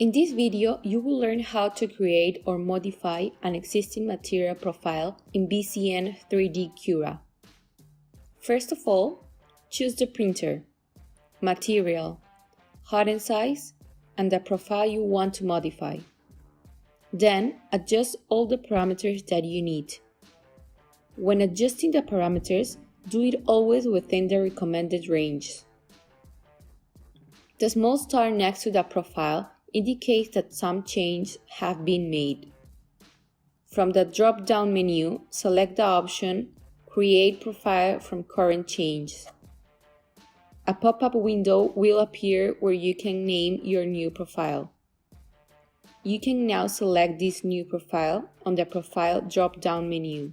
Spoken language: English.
In this video, you will learn how to create or modify an existing material profile in BCN3D Cura. First of all, choose the printer, material, height and size, and the profile you want to modify. Then, adjust all the parameters that you need. When adjusting the parameters, do it always within the recommended range. The small star next to the profile indicates that some changes have been made. From the drop-down menu, select the option Create Profile from Current Changes. A pop-up window will appear where you can name your new profile. You can now select this new profile on the Profile drop-down menu.